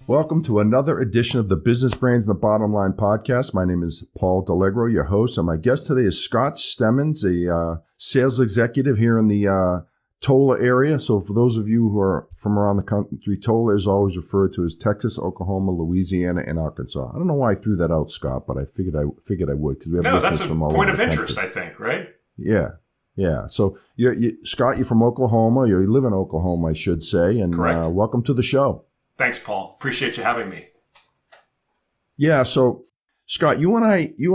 Welcome to another edition of the Business Brains and the Bottom Line podcast. My name is Paul D'Allegro, your host, and my guest today is Scott Stemmons, a sales executive here in the Tola area. So for those of you who are from around the country, Tola is always referred to as Texas, Oklahoma, Louisiana, and Arkansas. I don't know why I threw that out, Scott, but I figured I would because we have listeners from all over the country. No, that's a point of interest, I think, right? Yeah. So Scott, you're from Oklahoma. You live in Oklahoma, I should say, and welcome to the show. Thanks, Paul. Appreciate you having me. Yeah. So, Scott, you and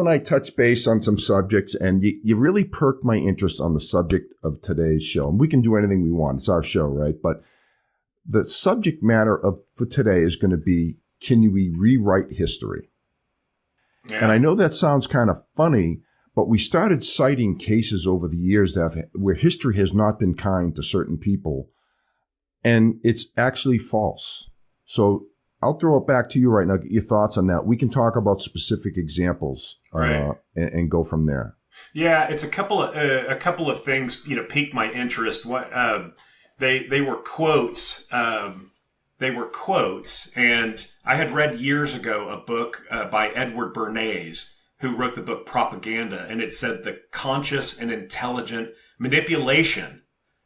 I touched base on some subjects, and you really perked my interest on the subject of today's show. And we can do anything we want. It's our show, right? But the subject matter for today is going to be, can we rewrite history? Yeah. And I know that sounds kind of funny, but we started citing cases over the years where history has not been kind to certain people, and it's actually false. So I'll throw it back to you right now. Get your thoughts on that. We can talk about specific examples and go from there. Yeah, it's a couple of things piqued my interest. What they were quotes. They were quotes, and I had read years ago a book by Edward Bernays, who wrote the book Propaganda, and it said the conscious and intelligent manipulation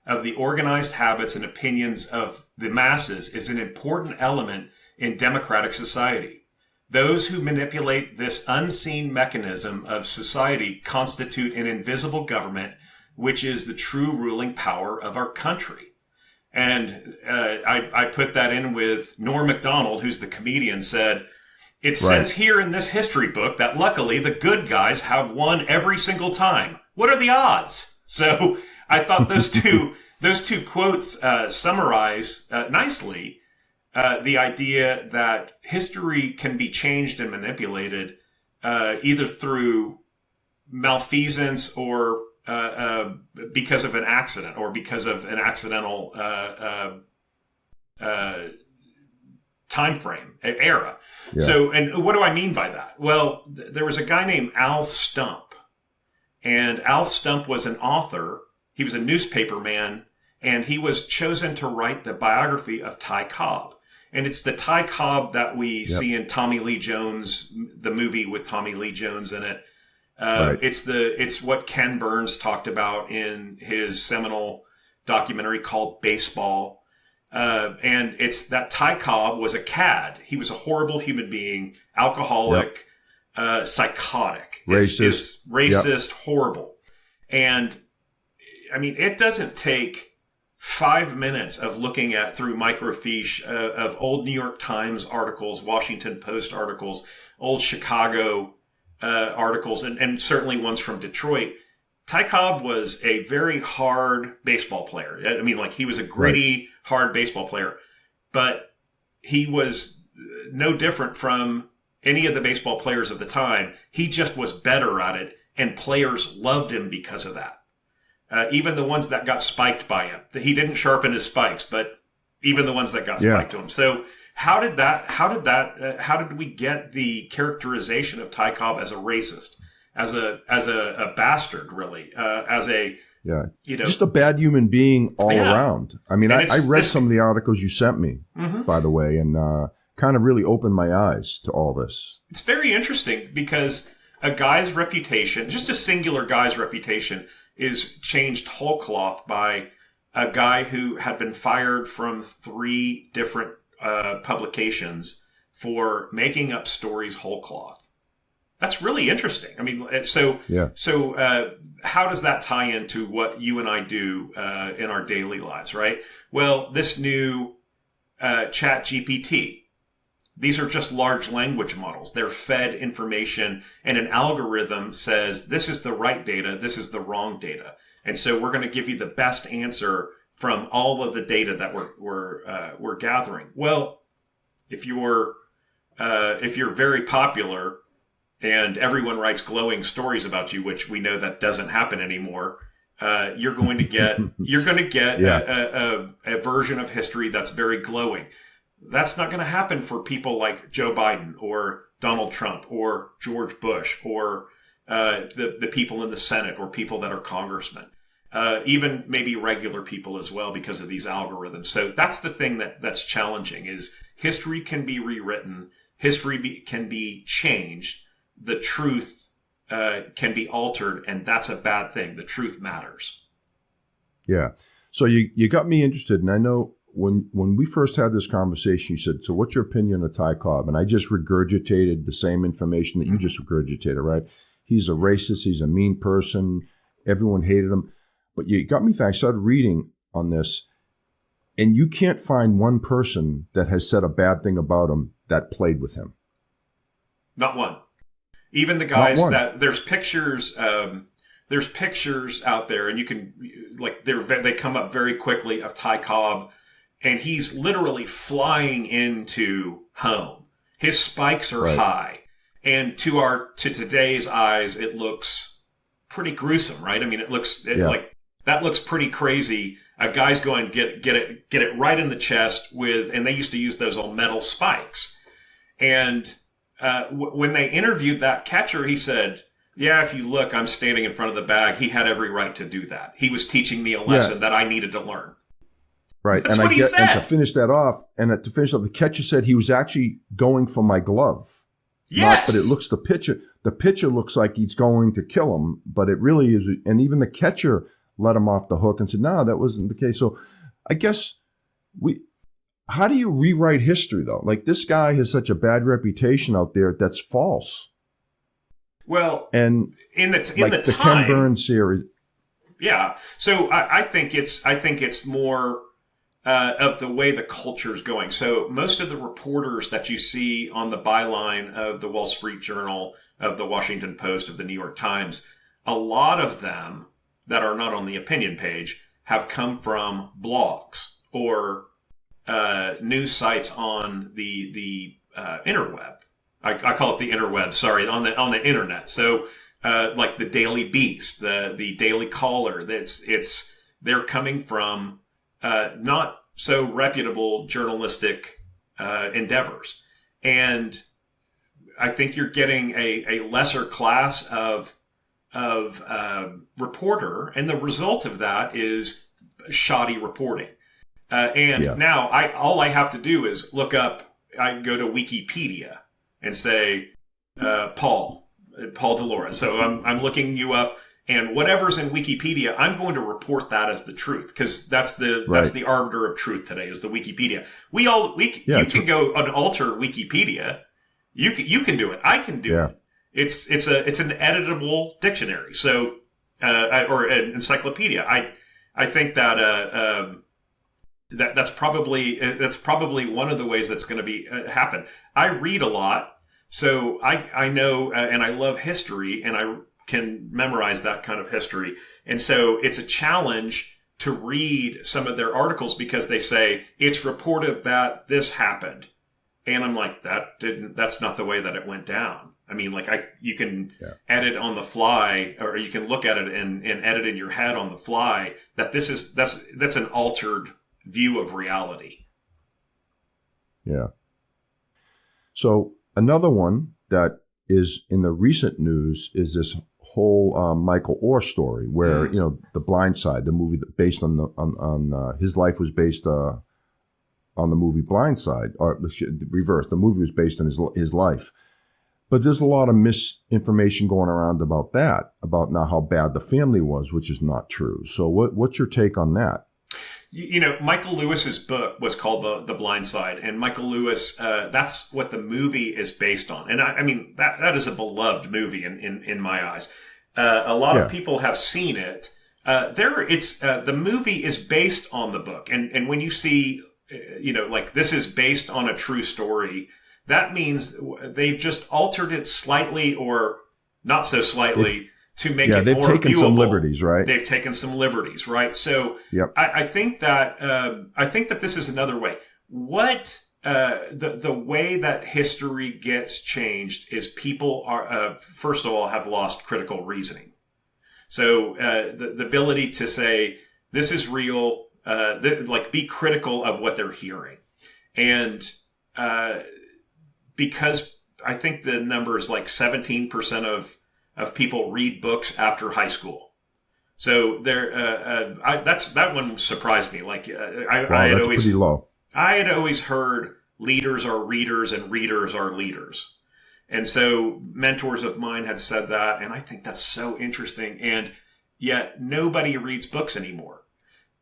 of the organized habits and opinions of the masses is an important element in democratic society. Those who manipulate this unseen mechanism of society constitute an invisible government, which is the true ruling power of our country. And I put that in with Norm Macdonald, who's the comedian, said, it says here in this history book that luckily the good guys have won every single time. What are the odds? So I thought those two quotes summarize nicely the idea that history can be changed and manipulated either through malfeasance or because of an accident or because of an accidental time frame, era. Yeah. So, and what do I mean by that? Well, there was a guy named Al Stump, and Al Stump was an author. He was a newspaper man, and he was chosen to write the biography of Ty Cobb. And it's the Ty Cobb that we see in Tommy Lee Jones, the movie with Tommy Lee Jones in it. It's what Ken Burns talked about in his seminal documentary called Baseball. And it's that Ty Cobb was a cad. He was a horrible human being, alcoholic, psychotic, racist, horrible. And I mean, it doesn't take 5 minutes of looking at through microfiche of old New York Times articles, Washington Post articles, old Chicago articles, and certainly ones from Detroit. Ty Cobb was a very hard baseball player. I mean, he was a gritty, hard baseball player, but he was no different from any of the baseball players of the time. He just was better at it, and players loved him because of that. Even the ones that got spiked by him. He didn't sharpen his spikes, but even the ones that got spiked to him. So how did we get the characterization of Ty Cobb as a racist, as a bastard, really, just a bad human being all around? I mean, I read some of the articles you sent me, by the way, and kind of really opened my eyes to all this. It's very interesting because a guy's reputation, just a singular guy's reputation, is changed whole cloth by a guy who had been fired from 3 different publications for making up stories whole cloth. That's really interesting. I mean, so how does that tie into what you and I do in our daily lives, right? Well, this new Chat GPT, these are just large language models. They're fed information, and an algorithm says, this is the right data, this is the wrong data. And so we're going to give you the best answer from all of the data that we're gathering. Well, if you're very popular and everyone writes glowing stories about you, which we know that doesn't happen anymore, you're going to get a version of history that's very glowing. That's not going to happen for people like Joe Biden or Donald Trump or George Bush or the people in the Senate or people that are congressmen. Even maybe regular people as well because of these algorithms. So that's the thing that's challenging is history can be rewritten. History can be changed. The truth can be altered, and that's a bad thing. The truth matters. Yeah. So you got me interested, and I know when we first had this conversation, you said, so what's your opinion of Ty Cobb? And I just regurgitated the same information that you just regurgitated, right? He's a racist. He's a mean person. Everyone hated him. But you got me thinking. I started reading on this, and you can't find one person that has said a bad thing about him that played with him. Not one. Even the guys that there's pictures out there, and you can they come up very quickly of Ty Cobb, and he's literally flying into home. His spikes are high, and to today's eyes, it looks pretty gruesome, right? I mean, like that looks pretty crazy. A guy's going get it right in the chest and they used to use those old metal spikes, and when they interviewed that catcher, he said, yeah, if you look, I'm standing in front of the bag. He had every right to do that. He was teaching me a lesson that I needed to learn. Right. That's what he said. And to finish that off, the catcher said he was actually going for my glove. Yes. But it looks, the pitcher looks like he's going to kill him, but it really is. And even the catcher let him off the hook and said, no, that wasn't the case. So I guess how do you rewrite history though? Like this guy has such a bad reputation out there that's false. Well, and in the Ken Burns series. Yeah. So I think it's more of the way the culture is going. So most of the reporters that you see on the byline of the Wall Street Journal, of the Washington Post, of the New York Times, a lot of them that are not on the opinion page have come from blogs or news sites on the interweb. I call it the interweb. Sorry, on the internet. So like the Daily Beast, the Daily Caller. They're coming from not so reputable journalistic endeavors, and I think you're getting a lesser class of reporter, and the result of that is shoddy reporting. Now all I have to do is look up. I go to Wikipedia and say Paul Delora. So I'm looking you up, and whatever's in Wikipedia, I'm going to report that as the truth, because that's the arbiter of truth today is the Wikipedia. You can go and alter Wikipedia. You can do it. I can do it. It's an editable dictionary. So or an encyclopedia. I think that that's probably one of the ways that's going to be happen. I read a lot. So I know, and I love history, and I can memorize that kind of history. And so it's a challenge to read some of their articles because they say it's reported that this happened. And I'm like, that's not the way that it went down. I mean, like you can edit on the fly, or you can look at it and edit in your head on the fly that that's an altered view of reality. Yeah. So another one that is in the recent news is this whole Michael Orr story, where The Blind Side, the movie based on his life was based on the movie Blind Side, or reverse. The movie was based on his life, but there's a lot of misinformation going around about now how bad the family was, which is not true. So what's your take on that? Michael Lewis's book was called The Blind Side, and Michael Lewis, that's what the movie is based on. And I mean, that is a beloved movie in my eyes. A lot of people have seen it. The movie is based on the book. And when you see, like this is based on a true story, that means they've just altered it slightly or not so slightly to make it more viewable. They've taken some liberties, right? They've taken some liberties, right? So I think that this is another way. What the way that history gets changed is people are first of all have lost critical reasoning. So the ability to say this is real, like be critical of what they're hearing. And because I think the number is like 17% of people read books after high school. So that one surprised me. Like I had that's always pretty low. I had always heard leaders are readers and readers are leaders. And so mentors of mine had said that, and I think that's so interesting. And yet nobody reads books anymore.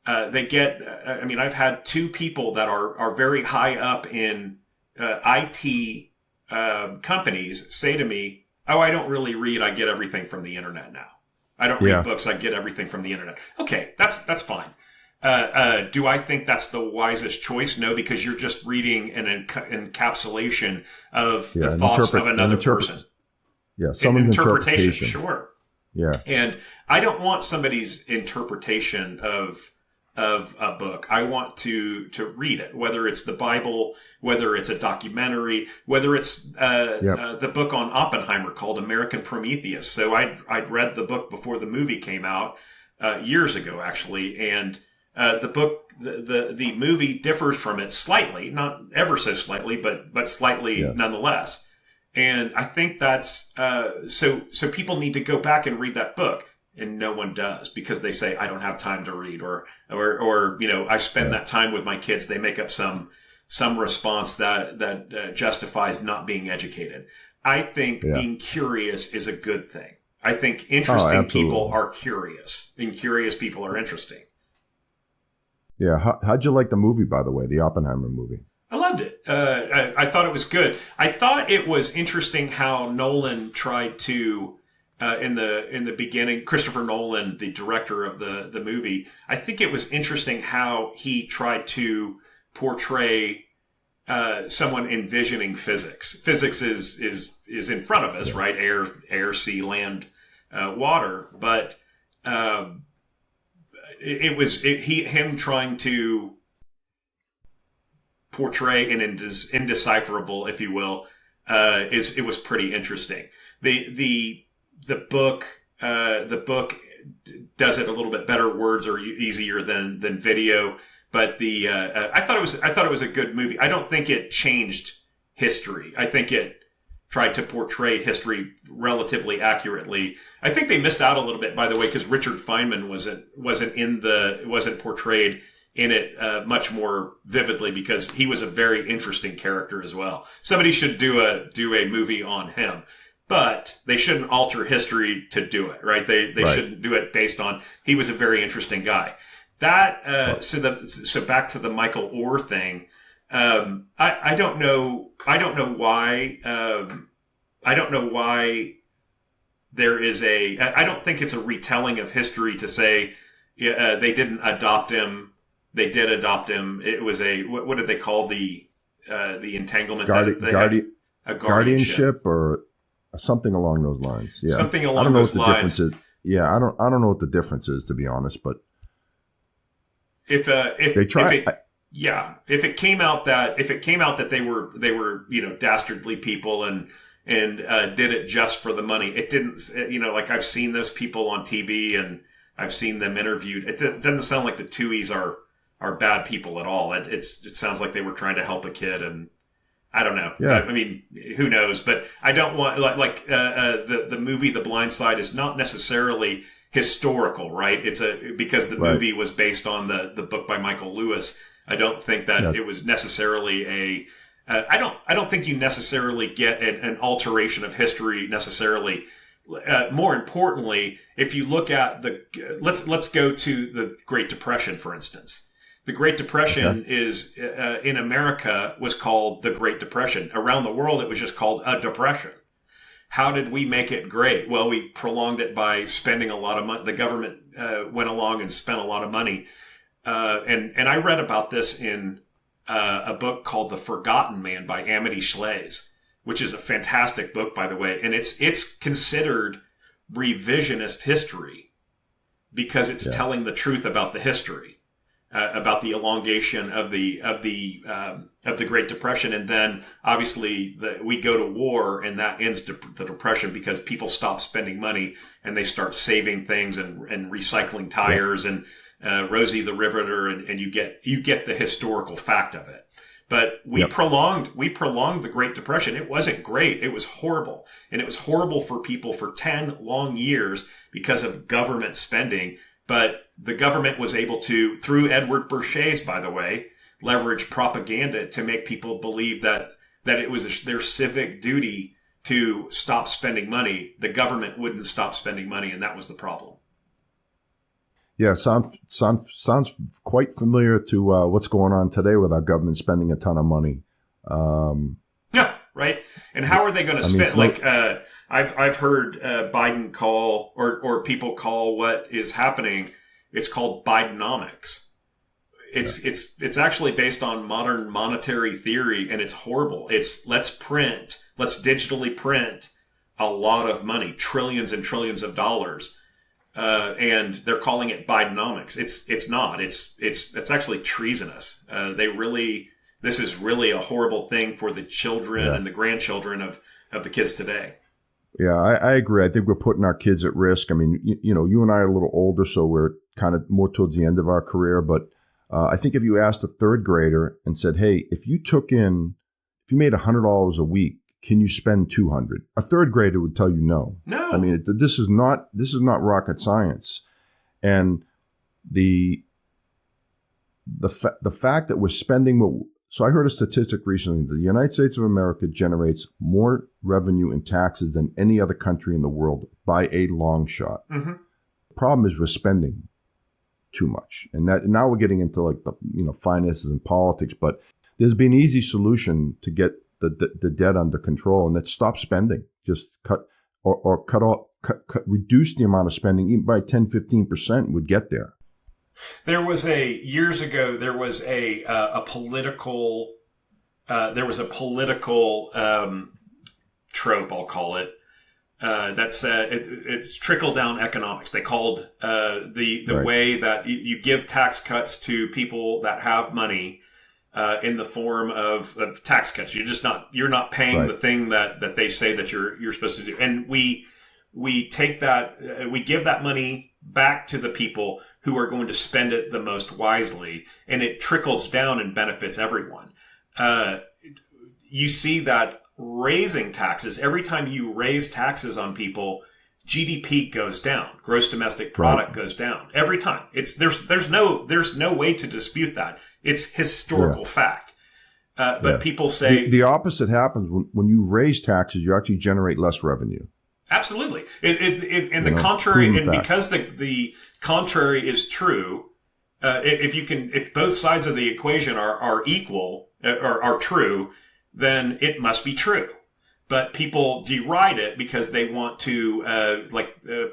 I've had two people that are very high up in IT companies say to me, "Oh, I don't really read. I get everything from the internet now. I don't read books. I get everything from the internet." Okay, that's fine. Do I think that's the wisest choice? No, because you're just reading an encapsulation of the thoughts of another person. Yeah, someone's interpretation. Sure. Yeah. And I don't want somebody's interpretation of a book. I want to read it, whether it's the Bible, whether it's a documentary, whether it's the book on Oppenheimer called American Prometheus. So I'd read the book before the movie came out years ago, actually, and the book, the movie differs from it slightly, not ever so slightly, but slightly nonetheless. And I think that's so people need to go back and read that book. And no one does because they say, I don't have time to read or I spend that time with my kids. They make up some response that justifies not being educated. I think being curious is a good thing. I think interesting people are curious and curious people are interesting. Yeah. How'd you like the movie, by the way, the Oppenheimer movie? I loved it. I thought it was good. I thought it was interesting how Nolan tried to, in the beginning, Christopher Nolan, the director of the movie, I think it was interesting how he tried to portray someone envisioning physics. Physics is in front of us, right? Air, sea, land, water. But it was him trying to portray an indecipherable, if you will. It was pretty interesting. The book does it a little bit better. Words are easier than video, but I thought it was a good movie. I don't think it changed history. I think it tried to portray history relatively accurately. I think they missed out a little bit, by the way, because Richard Feynman wasn't portrayed in it much more vividly because he was a very interesting character as well. Somebody should do a movie on him. But they shouldn't alter history to do it, right? They shouldn't do it based on he was a very interesting guy. That so back to the Michael Oher thing. I don't know why. I don't know why there is I don't think it's a retelling of history to say they didn't adopt him. They did adopt him. It was what did they call the entanglement? Guardianship or something along those lines. Yeah. Something along those lines. Difference is. Yeah, I don't know what the difference is, to be honest, but if they try, if it came out that they were dastardly people and did it just for the money, it didn't. Like I've seen those people on TV and I've seen them interviewed. It doesn't sound like the Tuohys are bad people at all. It sounds like they were trying to help a kid and. I don't know. Yeah. I mean, who knows? But I don't want the movie The Blind Side is not necessarily historical, right? It's because the movie was based on the book by Michael Lewis. I don't think that it was necessarily I don't think you necessarily get an alteration of history necessarily. More importantly, if you look at let's go to the Great Depression, for instance. The Great Depression is in America was called the Great Depression. Around the world, it was just called a depression. How did we make it great? Well, we prolonged it by spending a lot of money. The government went along and spent a lot of money. And I read about this in a book called The Forgotten Man by Amity Shlaes, which is a fantastic book, by the way. And it's considered revisionist history because it's telling the truth about the history. About the elongation of the Great Depression, and then obviously we go to war, and that ends the Depression because people stop spending money and they start saving things and recycling tires and Rosie the Riveter, and you get the historical fact of it. But we prolonged the Great Depression. It wasn't great. It was horrible. And it was horrible for people for 10 long years because of government spending. But the government was able to, through Edward Bernays, by the way, leverage propaganda to make people believe that it was their civic duty to stop spending money. The government wouldn't stop spending money, and that was the problem. Yeah, sounds quite familiar to what's going on today with our government spending a ton of money. Yeah, right. And how are they going to spend? I've heard Biden call or people call what is happening. It's called Bidenomics. It's actually based on modern monetary theory, and it's horrible. It's let's digitally print a lot of money, trillions and trillions of dollars. And they're calling it Bidenomics. It's not. It's actually treasonous. This is really a horrible thing for the children and the grandchildren of the kids today. Yeah, I agree. I think we're putting our kids at risk. I mean, you and I are a little older, so we're kind of more towards the end of our career. But I think if you asked a third grader and said, hey, if you made $100 a week, can you spend $200? A third grader would tell you no. No. I mean, this is not rocket science. And the fact that we're spending so I heard a statistic recently that the United States of America generates more revenue in taxes than any other country in the world by a long shot. Mm-hmm. The problem is we're spending too much. And that now we're getting into like the finances and politics, but there's been an easy solution to get the debt under control, and that's stop spending. Just reduce the amount of spending even by 10-15% would get there. Years ago, there was a political trope, I'll call it, that said it's trickle down economics. They called the way that you give tax cuts to people that have money in the form of tax cuts. You're not paying the thing that they say that you're supposed to do. And we take that, we give that money back to the people who are going to spend it the most wisely, and it trickles down and benefits everyone. You see that raising taxes, every time you raise taxes on people, GDP goes down, gross domestic product goes down every time. There's no way to dispute that. It's historical fact. But people say the opposite happens when you raise taxes. You actually generate less revenue. Absolutely. And the contrary, and fact. Because the contrary is true, if both sides of the equation are equal or are true, then it must be true. But people deride it because they want to,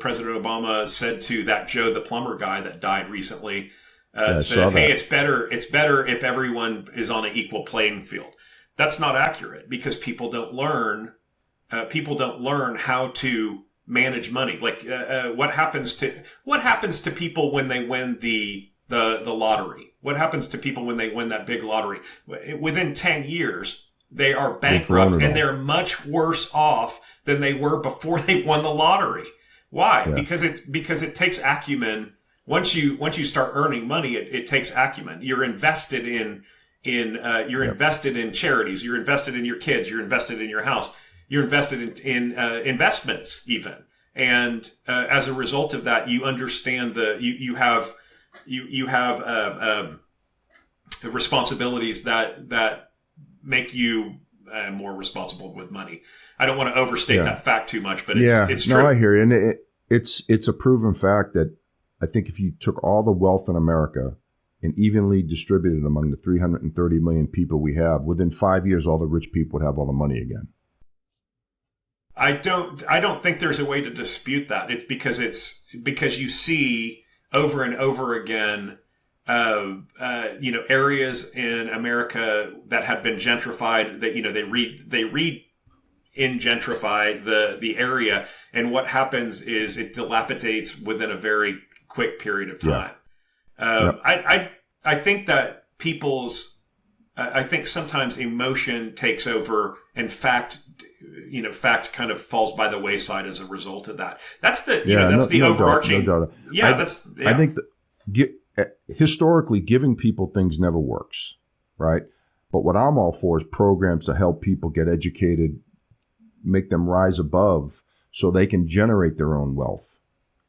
President Obama said to that Joe the plumber guy that died recently, said, "Hey, it's better if everyone is on an equal playing field." That's not accurate because people don't learn how to manage money. Like, what happens to people when they win the lottery? What happens to people when they win that big lottery? Within 10 years, they are bankrupt and they're much worse off than they were before they won the lottery. Why? Yeah. Because it takes acumen. Once you start earning money, it takes acumen. You're invested in invested in charities. You're invested in your kids. You're invested in your house. You're invested in investments even. And as a result of that, you understand you have responsibilities that make you more responsible with money. I don't want to overstate that fact too much, but it's true. No, I hear you. And it's a proven fact that I think if you took all the wealth in America and evenly distributed among the 330 million people we have, within 5 years, all the rich people would have all the money again. I don't think there's a way to dispute that. It's because you see over and over again, areas in America that have been gentrified, that, they gentrify the area. And what happens is it dilapidates within a very quick period of time. Yeah. I think that I think sometimes emotion takes over and fact kind of falls by the wayside as a result of that. That's the overarching. No doubt. I think that historically giving people things never works, right? But what I'm all for is programs to help people get educated, make them rise above so they can generate their own wealth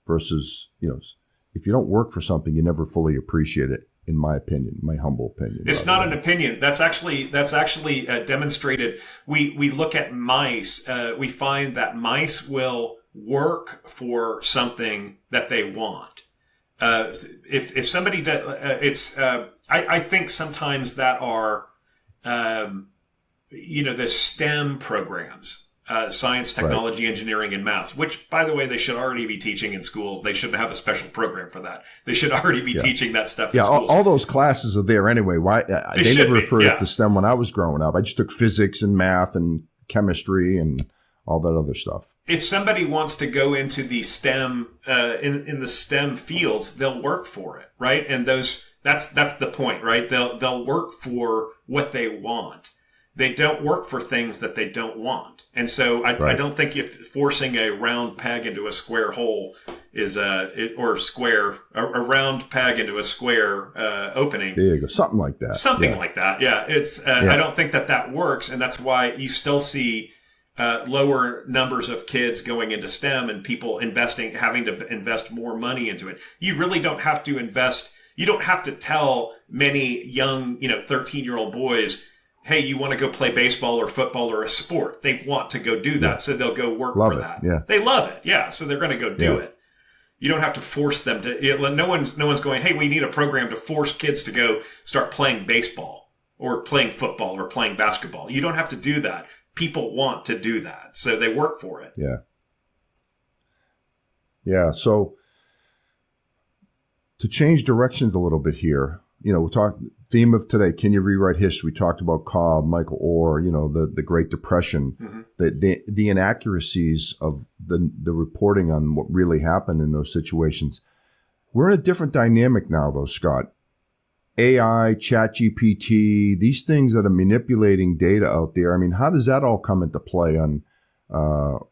versus, if you don't work for something, you never fully appreciate it, in my opinion, my humble opinion. It's not an opinion. That's actually demonstrated. We look at mice. We find that mice will work for something that they want. If somebody does, I think sometimes that are, the STEM programs. Science, technology, right. Engineering, and maths, which, by the way, they should already be teaching in schools. They shouldn't have a special program for that. They should already be teaching that stuff in schools. All those classes are there anyway. Why they never referred to STEM when I was growing up. I just took physics and math and chemistry and all that other stuff. If somebody wants to go into the STEM, in the STEM fields, they'll work for it, right? And that's the point, right? They'll work for what they want. They don't work for things that they don't want. And so I don't think if forcing a round peg into a square hole is a round peg into a square opening. There you go. Something like that. Something like that. Yeah. I don't think that works. And that's why you still see lower numbers of kids going into STEM and people having to invest more money into it. You really don't have to invest. You don't have to tell many young, 13-year-old boys, hey, you want to go play baseball or football or a sport. They want to go do that, so they'll go work for that. Yeah. They love it, yeah, so they're going to go do it. You don't have to force them to. No one's going, hey, we need a program to force kids to go start playing baseball or playing football or playing basketball. You don't have to do that. People want to do that, so they work for it. Yeah. Yeah, so to change directions a little bit here, we're talking theme of today, can you rewrite history? We talked about Cobb, Michael Orr, the Great Depression, the inaccuracies of the reporting on what really happened in those situations. We're in a different dynamic now, though, Scott. AI, ChatGPT, these things that are manipulating data out there. I mean, how does that all come into play on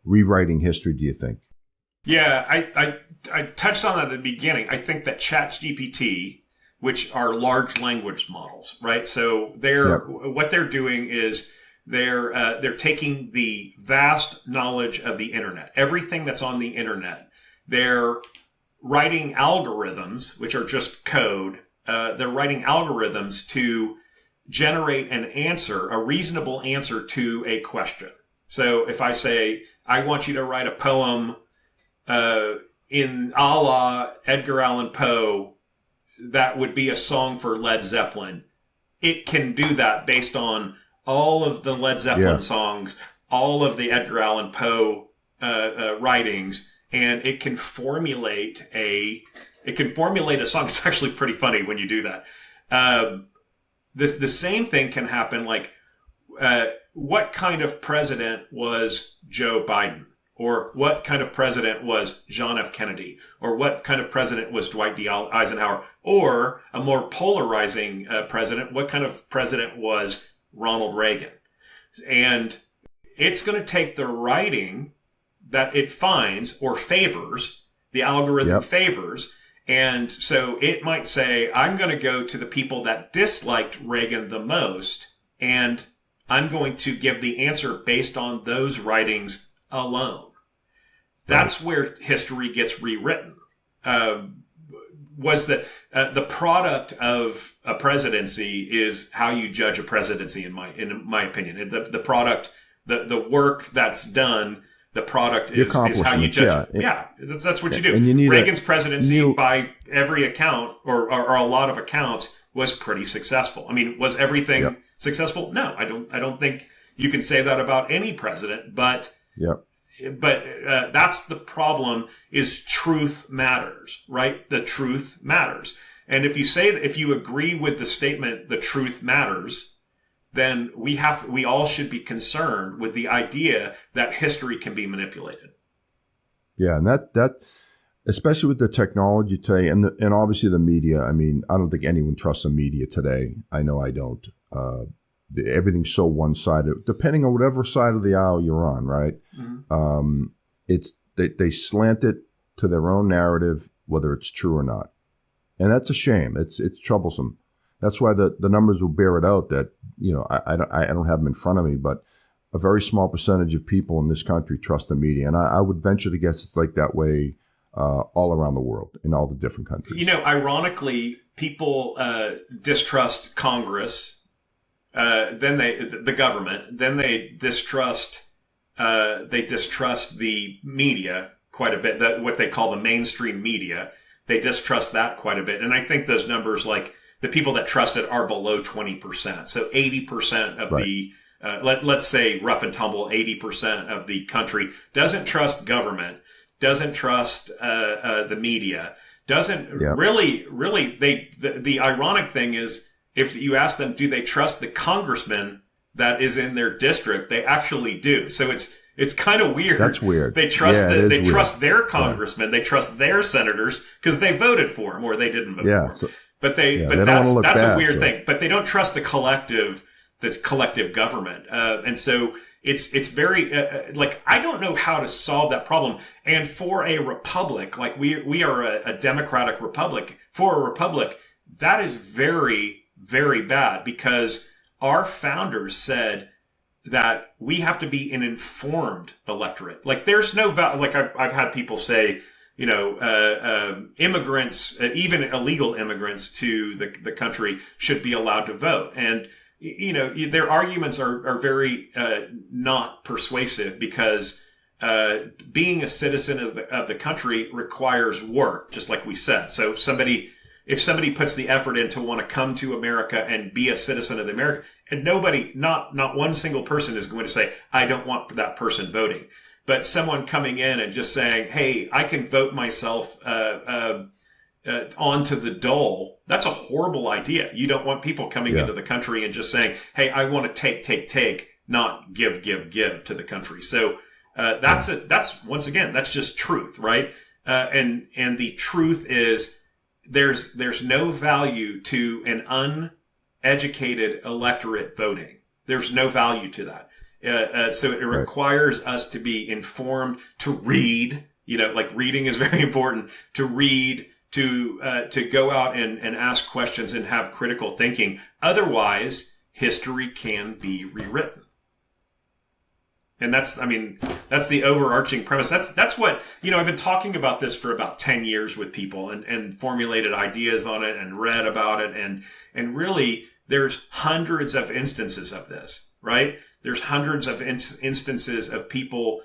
rewriting history, do you think? Yeah, I touched on that at the beginning. I think that ChatGPT, which are large language models, right? So what they're doing is they're taking the vast knowledge of the internet, everything that's on the internet. They're writing algorithms, which are just code. They're writing algorithms to generate an answer, a reasonable answer to a question. So if I say, I want you to write a poem, in a la Edgar Allan Poe, that would be a song for Led Zeppelin. It can do that based on all of the Led Zeppelin songs, all of the Edgar Allan Poe writings, and it can formulate a song. It's actually pretty funny when you do that. The same thing can happen. Like, what kind of president was Joe Biden? Or what kind of president was John F. Kennedy? Or what kind of president was Dwight D. Eisenhower? Or a more polarizing president, what kind of president was Ronald Reagan? And it's going to take the writing that it finds or favors, the algorithm favors. And so it might say, I'm going to go to the people that disliked Reagan the most, and I'm going to give the answer based on those writings alone. That's where history gets rewritten. Was that the product of a presidency is how you judge a presidency, in my opinion. The product, the work that's done, the product is how you judge it. Yeah, that's what you do. And Reagan's presidency, by every account or a lot of accounts, was pretty successful. I mean, was everything successful? No, I don't think you can say that about any president, but that's the problem, is truth matters, right? The truth matters. And if you agree with the statement, the truth matters, then we all should be concerned with the idea that history can be manipulated. Yeah. And that, especially with the technology today and obviously the media. I mean, I don't think anyone trusts the media today. I know I don't. Everything's so one-sided, depending on whatever side of the aisle you're on, right? Mm-hmm. They slant it to their own narrative, whether it's true or not. And that's a shame. It's troublesome. That's why the numbers will bear it out that, I don't have them in front of me, but a very small percentage of people in this country trust the media. And I would venture to guess it's like that way all around the world in all the different countries. Ironically, people distrust Congress, then the government, then they distrust the media quite a bit, what they call the mainstream media. They distrust that quite a bit. And I think those numbers, like the people that trust it, are below 20%. So 80% of the let's say rough and tumble, 80% of the country doesn't trust government, doesn't trust the media, doesn't really. The ironic thing is, if you ask them, do they trust the congressman that is in their district? They actually do. So it's kind of weird. That's weird. They trust trust their congressman, they trust their senators because they voted for him or they didn't vote for him. But that's a weird thing. But they don't trust the collective. That's collective government. And so it's very, I don't know how to solve that problem. And for a republic, like we are a democratic republic, for a republic, that is very, very bad, because our founders said that we have to be an informed electorate. Like there's no, I've had people say, immigrants, even illegal immigrants to the country should be allowed to vote. And, their arguments are very not persuasive, because being a citizen of the country requires work, just like we said. So if somebody puts the effort in to want to come to America and be a citizen of the America, and not one single person is going to say, I don't want that person voting. But someone coming in and just saying, hey, I can vote myself onto the dole, that's a horrible idea. You don't want people coming into the country and just saying, hey, I want to take, not give to the country. So that's once again, that's just truth, right? And the truth is there's no value to an uneducated electorate voting. There's no value to that. So it requires us to be informed, to read, reading is very important, to read, to go out and ask questions and have critical thinking. Otherwise, history can be rewritten. And that's the overarching premise. That's what, I've been talking about this for about 10 years with people and formulated ideas on it and read about it. And really, there's hundreds of instances of this, right? There's hundreds of instances of people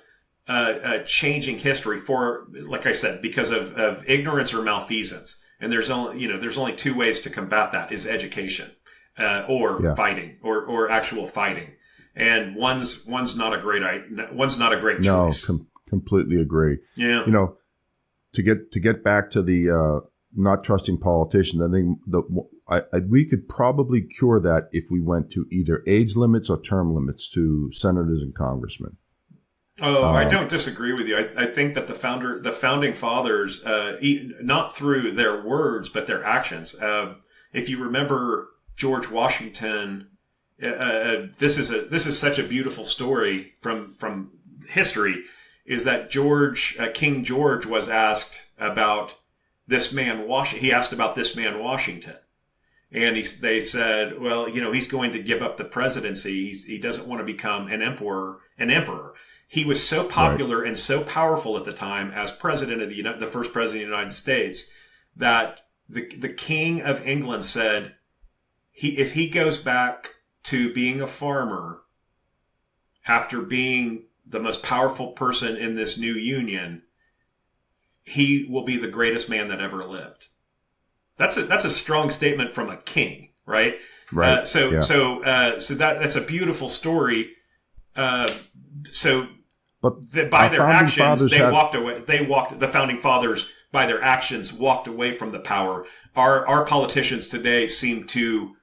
changing history for, like I said, because of ignorance or malfeasance. And there's only two ways to combat that: is education, or fighting, or actual fighting. And one's not a great choice. No, completely agree. Yeah. To get back to the not trusting politicians, I think we could probably cure that if we went to either age limits or term limits to senators and congressmen. Oh, I don't disagree with you. I think that the founding fathers, not through their words, but their actions. If you remember George Washington, this is such a beautiful story from history, is that King George was asked about this man Washington. He asked about this man Washington. And they said, well, he's going to give up the presidency. He doesn't want to become an emperor. He was so popular and so powerful at the time as president of the first president of the United States, that the King of England said, if he goes back to being a farmer after being the most powerful person in this new union, he will be the greatest man that ever lived. That's a strong statement from a king, right? Right. So that's a beautiful story. By their actions, the founding fathers, by their actions, walked away from the power. Our politicians today seem to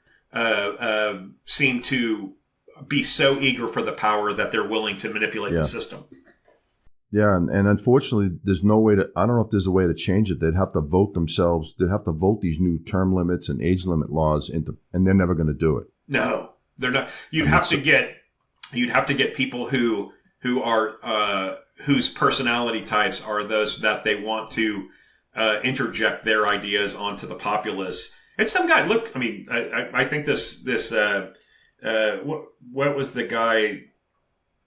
be so eager for the power that they're willing to manipulate the system. Yeah, and unfortunately, there's no way to. I don't know if there's a way to change it. They'd have to vote themselves. They'd have to vote these new term limits and age limit laws and they're never going to do it. No, they're not. You'd have to get people who are whose personality types are those that they want to interject their ideas onto the populace. And some guy, look, I mean, I think what was the guy?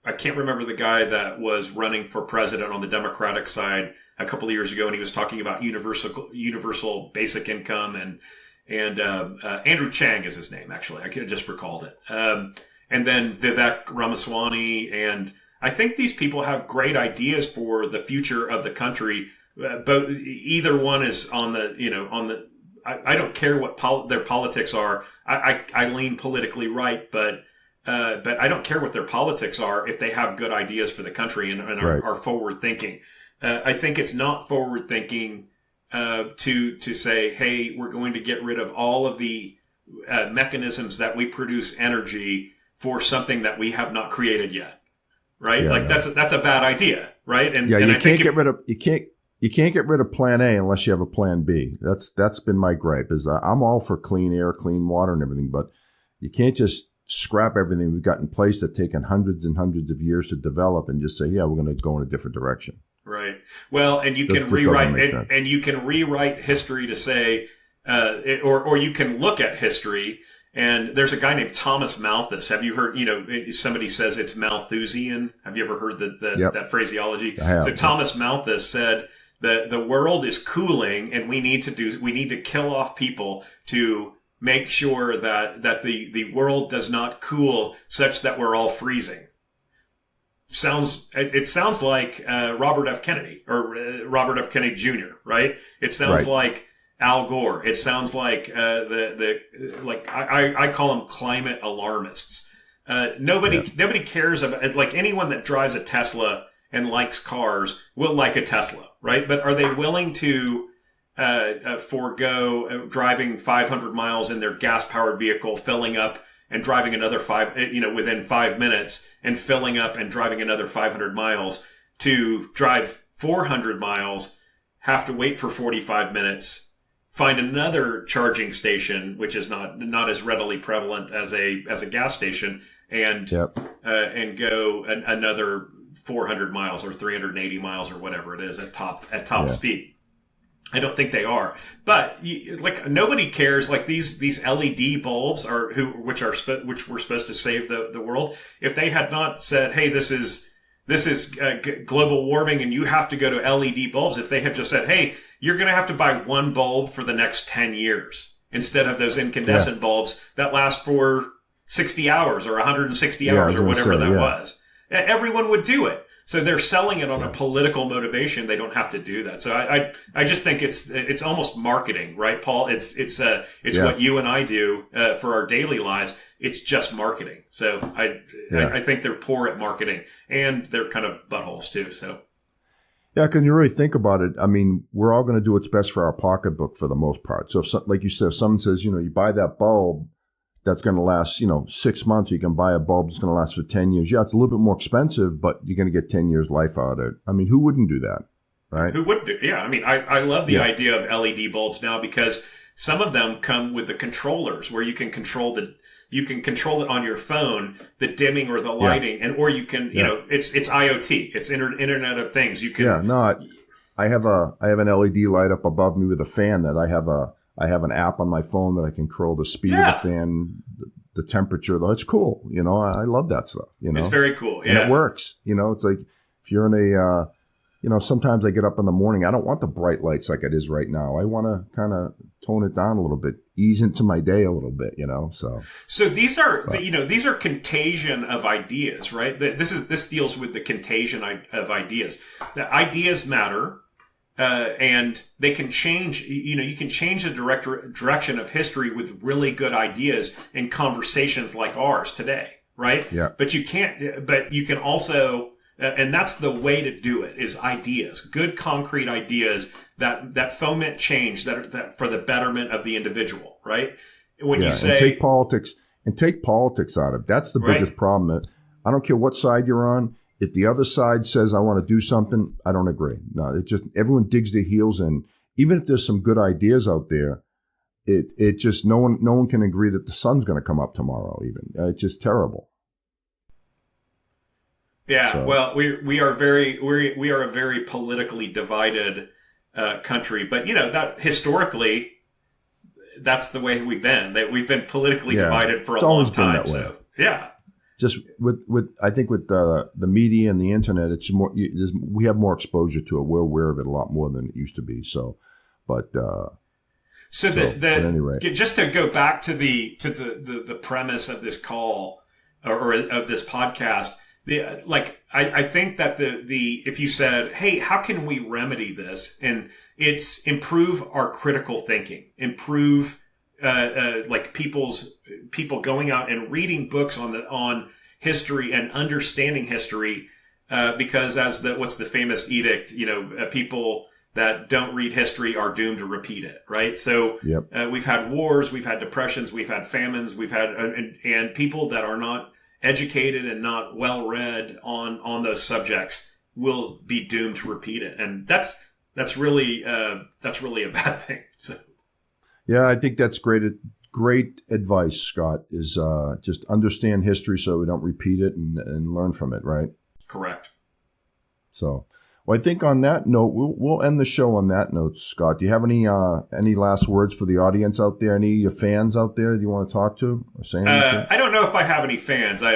I can't remember the guy that was running for president on the Democratic side a couple of years ago, and he was talking about universal basic income, and Andrew Chang is his name, actually. I just recalled it. And then Vivek Ramaswamy, and I think these people have great ideas for the future of the country. But either one is on the. I don't care what their politics are. I lean politically right, but I don't care what their politics are if they have good ideas for the country and are forward thinking. I think it's not forward thinking to say, hey, we're going to get rid of all of the mechanisms that we produce energy for something that we have not created yet, right? Yeah, that's a bad idea, right? And you I can't think get rid of you can't get rid of Plan A unless you have a Plan B. That's been my gripe. Is I'm all for clean air, clean water, and everything, but you can't just scrap everything we've got in place that's taken hundreds and hundreds of years to develop and just say, yeah, we're going to go in a different direction. Right. Well, and you can rewrite and you can rewrite history to say, or you can look at history. And there's a guy named Thomas Malthus. Have you heard? Somebody says it's Malthusian. Have you ever heard that phraseology? I have. So Thomas Malthus said the world is cooling, and we need to kill off people to make sure that the world does not cool such that we're all freezing. It sounds like Robert F. Kennedy or Robert F. Kennedy Jr., right? It sounds like Al Gore. It sounds like I call them climate alarmists. Nobody cares about, like, anyone that drives a Tesla and likes cars will like a Tesla, right? But are they willing to forego driving 500 miles in their gas-powered vehicle, filling up and driving another within 5 minutes, and filling up and driving another 500 miles to drive 400 miles, have to wait for 45 minutes, find another charging station, which is not as readily prevalent as a gas station, and go another 400 miles or 380 miles or whatever it is at top speed. I don't think they are, but nobody cares. Like these LED bulbs which were supposed to save the world. If they had not said, "Hey, this is global warming, and you have to go to LED bulbs," if they had just said, "Hey, you're going to have to buy one bulb for the next 10 years instead of those incandescent bulbs that last for 60 hours or 160 hours or whatever that was," everyone would do it. So they're selling it on a political motivation. They don't have to do that. So I just think it's almost marketing, right, Paul? It's what you and I do for our daily lives. It's just marketing. So I think they're poor at marketing, and they're kind of buttholes too. So yeah, because you really think about it. I mean, we're all going to do what's best for our pocketbook for the most part. So like you said, if someone says, you buy that bulb that's going to last, 6 months. You can buy a bulb that's going to last for 10 years. Yeah, it's a little bit more expensive, but you're going to get 10 years life out of it. I mean, who wouldn't do that, right? Who would do? Yeah, I mean, I love the idea of LED bulbs now, because some of them come with the controllers where you can control it on your phone, the dimming or the lighting, or you can, it's IoT, it's Internet of Things. You can. I have an LED light up above me with a fan that I have an app on my phone that I can control the speed of the fan, the temperature. Though it's cool, I love that stuff. It's very cool, and it works. It's like if you're in a, sometimes I get up in the morning. I don't want the bright lights like it is right now. I want to kind of tone it down a little bit, ease into my day a little bit. So these are these are contagion of ideas, right? This deals with the contagion of ideas. The ideas matter. And they can change, you can change the direction of history with really good ideas in conversations like ours today, right? Yeah. But you can also, and that's the way to do it, is ideas, good concrete ideas that foment change, that for the betterment of the individual, right? When you say, and take politics out of it. That's the biggest problem. I don't care what side you're on. If the other side says, I want to do something, I don't agree. No, it just, everyone digs their heels in. Even if there's some good ideas out there, it just, no one can agree that the sun's going to come up tomorrow even. It's just terrible. Yeah. So. Well, we are a very politically divided country, but that historically, that's the way we've been. That we've been politically divided for a It's long always been time. that way. So yeah. Just I think with the media and the internet, it's more, we have more exposure to it. We're aware of it a lot more than it used to be. So, but at any rate, just to go back to the premise of this call or of this podcast, I think that if you said, hey, how can we remedy this? And it's improve our critical thinking, improve people going out and reading books on history and understanding history, because what's the famous edict? People that don't read history are doomed to repeat it, right? So we've had wars, we've had depressions, we've had famines, we've had and people that are not educated and not well read on those subjects will be doomed to repeat it, and that's really a bad thing. So. Yeah, I think that's great advice, Scott, is just understand history so we don't repeat it and learn from it, right? Correct. So, well, I think on that note, we'll end the show on that note, Scott. Do you have any last words for the audience out there? Any of your fans out there that you want to talk to or say anything? I don't know if I have any fans. Paul,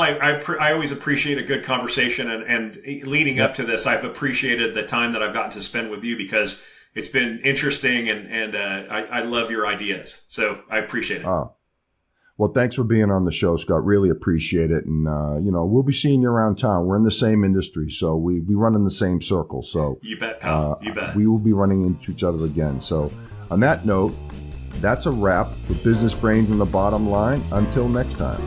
I always appreciate a good conversation, and leading up to this, I've appreciated the time that I've gotten to spend with you because it's been interesting, and I love your ideas. So I appreciate it. Well, thanks for being on the show, Scott. Really appreciate it. And, we'll be seeing you around town. We're in the same industry, so we run in the same circle. So you bet, pal. You bet. We will be running into each other again. So on that note, that's a wrap for Business Brains and the Bottom Line. Until next time.